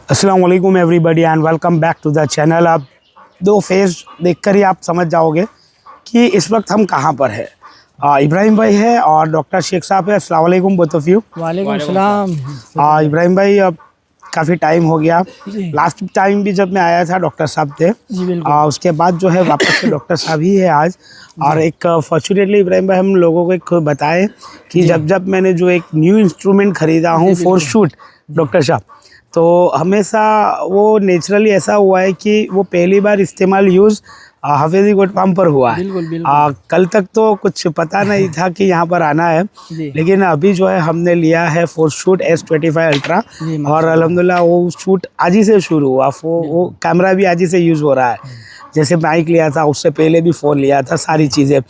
अस्सलाम वालेकुम everybody and welcome back to the channel. आप दो फेस देखकर ही आप समझ जाओगे कि इस वक्त हम कहाँ पर है। इब्राहिम भाई है और डॉक्टर शेख साहब है। अस्सलाम वालेकुम बोथ ऑफ यू। वालेकुम सलाम। इब्राहिम भाई अब काफ़ी टाइम हो गया। लास्ट टाइम भी जब मैं आया था डॉक्टर साहब थे जी बिल्कुल। उसके बाद जो है वापस से डॉक्टर साहब ही है आज। और एक फॉर्चुनेटली इब्राहिम भाई हम लोगों को एक बताएं कि जब मैंने जो एक न्यू इंस्ट्रूमेंट ख़रीदा हूँ फॉर शूट डॉक्टर साहब, तो हमेशा वो नेचुरली ऐसा हुआ है कि वो पहली बार इस्तेमाल यूज़ हफेज़ी गोट फार्म पर हुआ है। बिल्कुल बिल्कुल। कल तक तो कुछ पता नहीं था कि यहाँ पर आना है, लेकिन अभी जो है हमने लिया है फॉर शूट S25 अल्ट्रा और अल्हम्दुलिल्लाह वो शूट आज ही से शुरू हुआ। वो कैमरा भी आज ही से यूज़ हो रहा है। जैसे माइक लिया था उससे पहले भी फ़ोन लिया था, सारी चीज़ें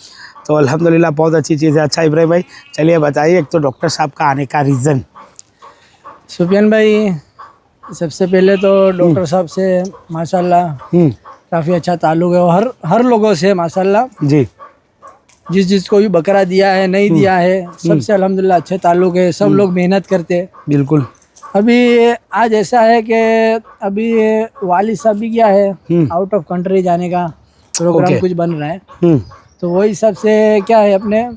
तो अल्हम्दुलिल्लाह बहुत अच्छी चीज़ है। अच्छा इब्राहिम भाई चलिए बताइए एक तो डॉक्टर साहब का आने का रीज़न। सुफियान भाई सबसे पहले तो डॉक्टर साहब से माशाल्लाह काफ़ी अच्छा ताल्लुक़ है और हर लोगों से माशाल्लाह जी, जिस को भी बकरा दिया है नहीं दिया है सबसे अल्हम्दुलिल्लाह अच्छे ताल्लुक़ है। सब लोग मेहनत करते हैं। बिल्कुल। अभी आज ऐसा है कि अभी वाली साहब भी क्या है आउट ऑफ कंट्री जाने का प्रोग्राम कुछ बन रहा है, तो वही हिसाब से क्या है अपने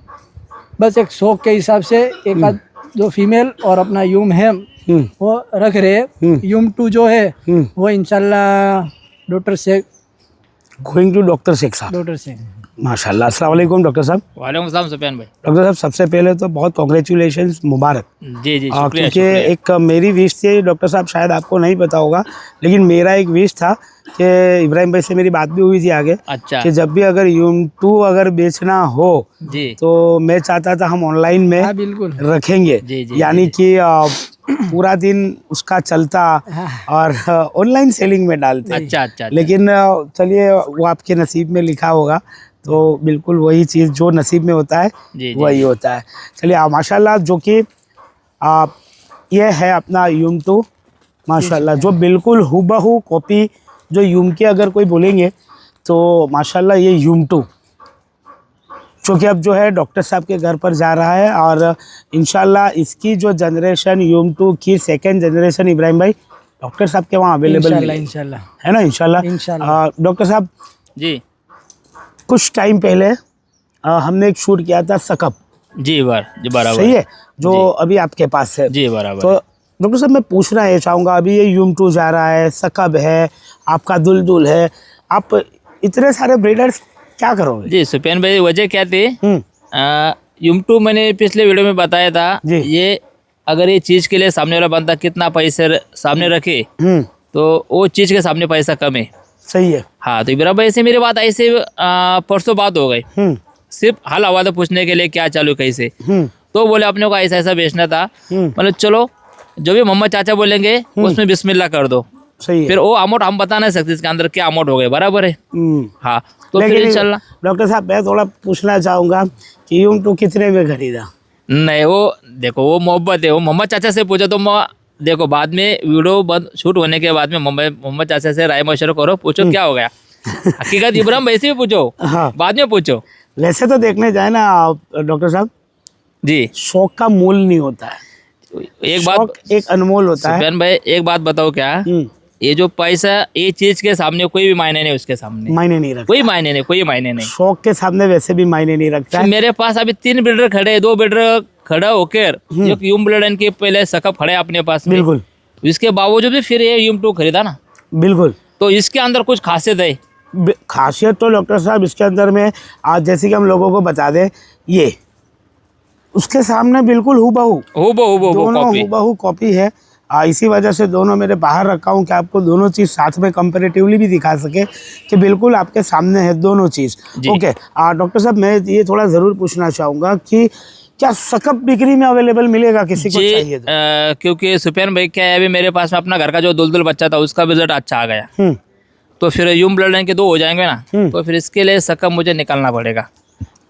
बस एक शौक के हिसाब से एक आध दो फीमेल और अपना यूम है वो रख रहे। यूम 2 जो है वो इंशाल्लाह doctor Sheikh going to doctor Sheikh साहब। डॉक्टर शेख माशाल्लाह। अस्सलाम वालेकुम डॉक्टर साहब। वालेकुम सलाम सुफियान भाई। डॉक्टर साहब सबसे पहले तो बहुत कॉन्ग्रेचुलेशंस, मुबारक। जी जी शुक्रिया। क्योंकि एक मेरी विश थी डॉक्टर साहब, शायद आपको नहीं पता होगा, लेकिन मेरा एक विश था कि इब्राहिम भाई से मेरी बात भी हुई थी आगे। अच्छा। कि जब भी अगर यूम 2 अगर बेचना हो जी तो मैं चाहता था हम ऑनलाइन में बिल्कुल रखेंगे। जी, जी, यानी कि पूरा दिन उसका चलता और ऑनलाइन सेलिंग में डालते। अच्छा अच्छा। लेकिन चलिए वो आपके नसीब में लिखा होगा, तो बिल्कुल वही चीज़ जो नसीब में होता है जी, वही होता है। चलिए माशाल्लाह जो कि ये है अपना यूम 2 माशाल्लाह, जो बिल्कुल हुबहू कॉपी जो यूम की अगर कोई बोलेंगे तो माशाल्लाह ये यूम 2 जो कि अब जो है डॉक्टर साहब के घर पर जा रहा है और इंशाल्लाह इसकी जो जनरेशन यूम 2 की सेकेंड जनरेशन इब्राहिम भाई डॉक्टर साहब के वहाँ अवेलेबल इंशाल्लाह है ना। इंशाल्लाह डॉक्टर साहब जी कुछ टाइम पहले हमने एक शूट किया था सकब। जी बराबर सही है, जो अभी आपके पास है। जी बराबर। तो डॉक्टर साहब मैं पूछना ये चाहूँगा, अभी ये यूम 2 जा रहा है, सकब है, आपका दुलदुल है, आप इतने सारे ब्रीडर्स क्या करोगे? जी सुफियान भाई वजह क्या थी, यूम 2 मैंने पिछले वीडियो में बताया था। ये अगर ये चीज़ के लिए सामने वाला बंदा कितना पैसे सामने रखे तो वो चीज़ के सामने पैसा कम है। सही है। हाँ तो इब्राहिम भाई से मेरी बात ऐसे परसों बात हो गई, सिर्फ हाल हवाला पूछने के लिए क्या चालू कैसे, तो बोले अपने को ऐसा ऐसा बेचना था। मतलब चलो जो भी मोहम्मद चाचा बोलेंगे उसमें बिस्मिल्लाह कर दो। सही है। फिर वो अमाउंट हम बता नहीं सकते इसके अंदर क्या अमाउंट हो गए, बराबर है। हाँ तो फिर इंशाल्लाह। डॉक्टर साहब मैं थोड़ा पूछना चाहूँगा कि यूम 2 कितने में खरीदा? नहीं वो देखो वो मोहब्बत है, वो मोहम्मद चाचा से पूछो तो देखो बाद में वीडियो बंद शूट होने के बाद में मोहम्मद चाचा से राय मशवरा करो, पूछो क्या हो गया। हकीकत इब्राहिम भाई से भी पूछो, बाद में पूछो। वैसे तो देखने जाए ना डॉक्टर साहब जी, शौक का मूल नहीं होता है, एक बात एक अनमोल होता है। सुफियान भाई एक बात बताओ, क्या ये जो पैसा ये चीज के सामने कोई भी मायने नहीं, उसके सामने मायने नहीं रखता, कोई मायने नहीं, कोई मायने नहीं। शौक के सामने वैसे भी मायने नहीं रखता है। मेरे पास अभी 3 बिल्डर खड़े हैं, 2 बिल्डर खड़ा होकर एक यूम ब्लड इनके पहले सकब खड़े अपने पास में। बिल्कुल। इसके बावजूद भी फिर ये यूम 2 खरीदा ना। बिल्कुल। तो इसके अंदर कुछ खासियत है। खासियत तो डॉक्टर साहब इसके अंदर में आज जैसे कि हम लोगों को बता दें, ये उसके सामने बिल्कुल हुबहू दोनों हुबहू कॉपी है। इसी वजह से दोनों मेरे बाहर रखा हूँ कि आपको दोनों चीज़ साथ में कंपैरेटिवली भी दिखा सके कि बिल्कुल आपके सामने है दोनों चीज़। ओके डॉक्टर साहब मैं ये थोड़ा ज़रूर पूछना चाहूँगा कि क्या सकब बिक्री में अवेलेबल मिलेगा किसी को चाहिए तो? क्योंकि सुफियान भाई क्या है, अभी मेरे पास में अपना घर का जो दुलदुल बच्चा था उसका रिजल्ट अच्छा आ गया, तो फिर यूम ब्लड लाइन के 2 हो जाएंगे ना, तो फिर इसके लिए सकब मुझे निकालना पड़ेगा।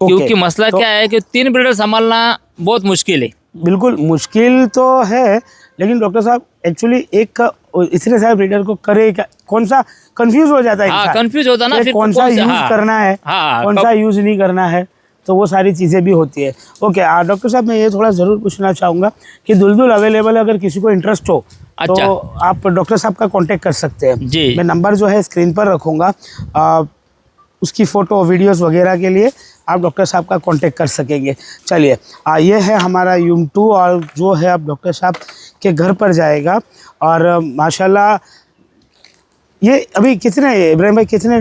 क्योंकि मसला क्या है कि 3 ब्रीडर संभालना बहुत मुश्किल है। बिल्कुल मुश्किल तो है, लेकिन डॉक्टर साहब एक्चुअली एक इतने सारे ब्रीडर को करे क्या, कौन सा कंफ्यूज हो जाता है। कंफ्यूज होता ना, फिर कौन सा यूज करना है, कौन सा यूज नहीं करना है। तो वो सारी चीज़ें भी होती है। ओके डॉक्टर साहब मैं ये थोड़ा ज़रूर पूछना चाहूँगा कि दुलदुल अवेलेबल है, अगर किसी को इंटरेस्ट हो तो आप डॉक्टर साहब का कांटेक्ट कर सकते हैं जी। मैं नंबर जो है स्क्रीन पर रखूँगा, उसकी फ़ोटो वीडियोस वगैरह के लिए आप डॉक्टर साहब का कांटेक्ट कर सकेंगे। चलिए ये है हमारा यूम 2 और जो है आप डॉक्टर साहब के घर पर जाएगा। और माशाल्लाह ये अभी कितने इब्राहिम भाई कितने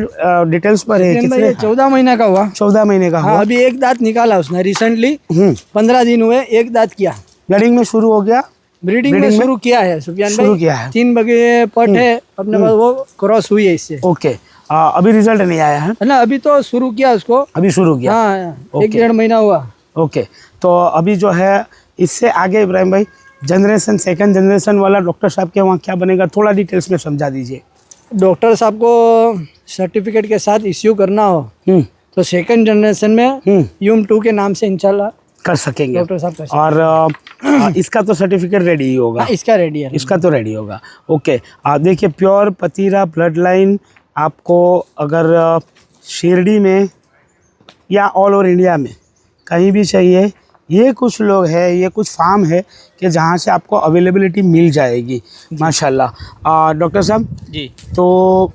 डिटेल्स पर है? कितने? 14 महीना का हुआ। 14 महीने का हुआ। अभी एक दांत निकाला उसने रिसेंटली, 15 दिन हुए, एक दांत किया। ब्रीडिंग में शुरू हो गया? ब्रीडिंग में शुरू किया है सुफियान भाई, शुरू किया है। 3 बगे पट है अपने पास, वो क्रॉस हुई है इससे। ओके अभी रिजल्ट नहीं आया है ना? अभी तो शुरू किया उसको, अभी शुरू किया। हाँ 1-1.5 महीना हुआ। ओके तो अभी जो है इससे आगे इब्राहिम भाई जनरेशन सेकंड जनरेशन वाला डॉक्टर साहब के वहाँ क्या बनेगा, थोड़ा डिटेल्स में समझा दीजिए। डॉक्टर साहब को सर्टिफिकेट के साथ इश्यू करना हो तो सेकंड जनरेशन में यूम 2 के नाम से इंशाल्लाह कर सकेंगे डॉक्टर साहब कर और इसका तो सर्टिफिकेट रेडी ही होगा। इसका रेडी है, इसका तो रेडी होगा। ओके देखिए प्योर पतीरा ब्लड लाइन आपको अगर शिरडी में या ऑल ओवर इंडिया में कहीं भी चाहिए, ये कुछ लोग हैं, ये कुछ फार्म है कि जहाँ से आपको अवेलेबिलिटी मिल जाएगी माशाल्लाह। डॉक्टर साहब जी तो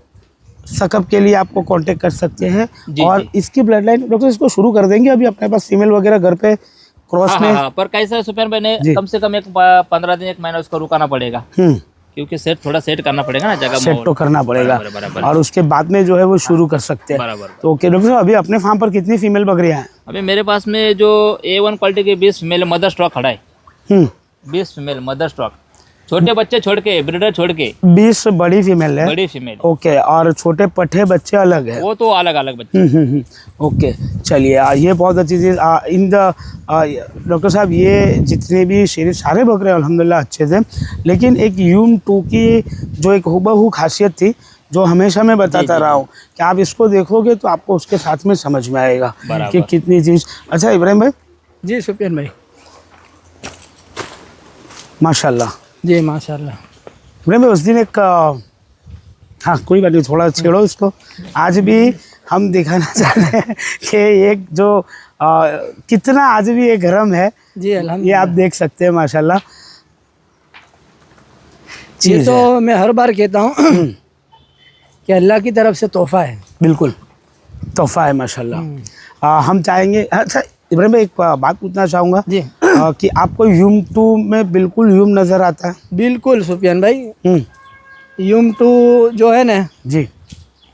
सकअप के लिए आपको कांटेक्ट कर सकते हैं और इसकी ब्लड लाइन डॉक्टर इसको शुरू कर देंगे। अभी अपने पास फीमेल वगैरह घर पे क्रॉस में हाँ, पर कैसा है सुफियान भाई ने कम से कम 15 दिन 1 महीना उसको रुकाना पड़ेगा क्योंकि थोड़ा सेट करना पड़ेगा ना, जगह सेट तो करना पड़ेगा और उसके बाद में जो है वो शुरू कर सकते हैं। तो ओके डॉक्टर साहब अभी अपने फार्म पर कितनी फीमेल बकरियां हैं? अभी मेरे पास में जो A1 क्वालिटी के 20 फीमेल मदर स्टॉक खड़ा है। 20 फीमेल मदर स्टॉक, छोटे बच्चे छोड़ के, ब्रीडर छोड़ के 20 बड़ी फीमेल है। बड़ी फीमेल ओके और छोटे पट्टे बच्चे अलग है? वो तो अलग अलग बच्चे। ओके चलिए ये बहुत अच्छी चीज़। इन द डॉक्टर साहब ये जितने भी शेर सारे बकरे अल्हम्दुलिल्लाह अच्छे थे, लेकिन एक यूम 2 की जो एक हुबहू खासियत थी जो हमेशा मैं बताता रहा हूँ कि आप इसको देखोगे तो आपको उसके साथ में समझ में आएगा कि कितनी चीज़। अच्छा इब्राहिम भाई जी सुफियान भाई माशाल्लाह जी माशाल्लाह। इब्राहिम भाई उस दिन एक हाँ कोई बात नहीं थोड़ा छेड़ो इसको, आज भी हम दिखाना चाहते हैं कि एक जो कितना आज भी ये गर्म है जी ये आप देख सकते हैं माशाल्लाह। ये तो मैं हर बार कहता हूँ कि अल्लाह की तरफ से तोहफा है। बिल्कुल तोहफा है माशाल्लाह। हम चाहेंगे। अच्छा इब्राहिम भाई एक बात पूछना चाहूँगा जी कि आपको यूम 2 में बिल्कुल यूम नज़र आता है? बिल्कुल सुफियान भाई यूम 2 जो है ना जी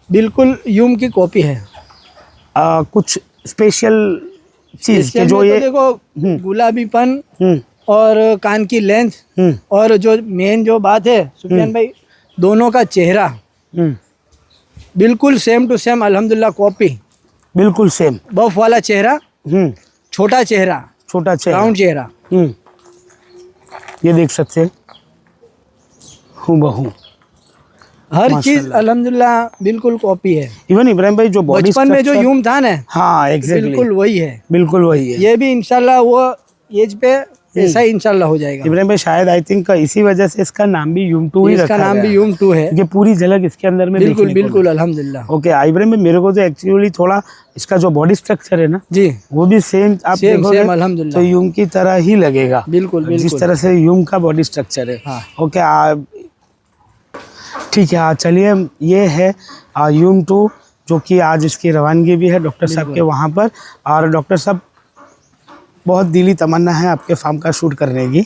बिल्कुल यूम की कॉपी है। कुछ स्पेशल चीज़ के जो ये तो देखो गुलाबीपन और कान की लेंथ और जो मेन जो बात है सुफियान भाई दोनों का चेहरा बिल्कुल सेम टू सेम अल्हम्दुलिल्लाह कॉपी, बिल्कुल सेम बफ वाला चेहरा, छोटा चेहरा, छोटा चेहरा, राउंड चेहरा। ये देख सकते हैं हूबहू हर चीज अल्हम्दुलिल्लाह बिल्कुल कॉपी है। इवन इब्राहिम भाई जो बॉडी बचपन में जो यूम था ना हाँ एग्जैक्टली बिल्कुल वही है, बिल्कुल वही है। ये भी इंशाल्लाह वो एज पे ऐसा ही इंशाल्लाह हो जाएगा। इब्राहिम भाई शायद आई थिंक इसी वजह से इसका नाम भी यूम 2 ही रखा इसका नाम भी यूम 2 है। ये पूरी झलक इसके अंदर में बिल्कुल बिल्कुल अल्हम्दुलिल्लाह। ओके इब्राहिम भाई मेरे को तो एक्चुअली थोड़ा इसका जो बॉडी स्ट्रक्चर है ना जी वो भी सेम आप देखोगे अल्हम्दुलिल्लाह तो यूम की तरह ही लगेगा। बिल्कुल जिस तरह से यूम का बॉडी स्ट्रक्चर है। हाँ। ओके ठीक है चलिए ये है यूम 2 जो कि आज इसकी रवानगी भी है डॉक्टर साहब के वहाँ पर। और डॉक्टर साहब बहुत दिली तमन्ना है आपके फार्म का शूट करने की।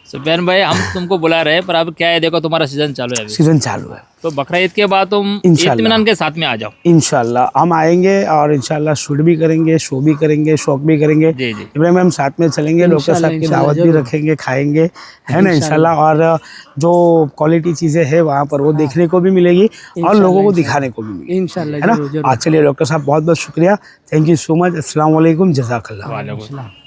सुफियान भाई हम तुमको बुला रहे हैं पर अब क्या है देखो तुम्हारा सीजन चालू है अभी। सीजन चालू है तो बकरा ईद के बाद तुम इत्मीनान के साथ में आ जाओ। इंशाल्लाह हम आएंगे और इंशाल्लाह शूट भी करेंगे, शो भी करेंगे, शौक भी करेंगे। जी जी इब्राहिम हम साथ में चलेंगे, डॉक्टर साहब की दावत भी रखेंगे, खाएंगे है ना इंशाल्लाह। और जो क्वालिटी चीज़ें हैं वहाँ पर वो देखने को भी मिलेगी और लोगों को दिखाने को भी मिलेगी इंशाल्लाह है ना। चलिए डॉक्टर साहब बहुत बहुत शुक्रिया, थैंक यू सो मच। अस्सलाम वालेकुम, जज़ाकल्लाह।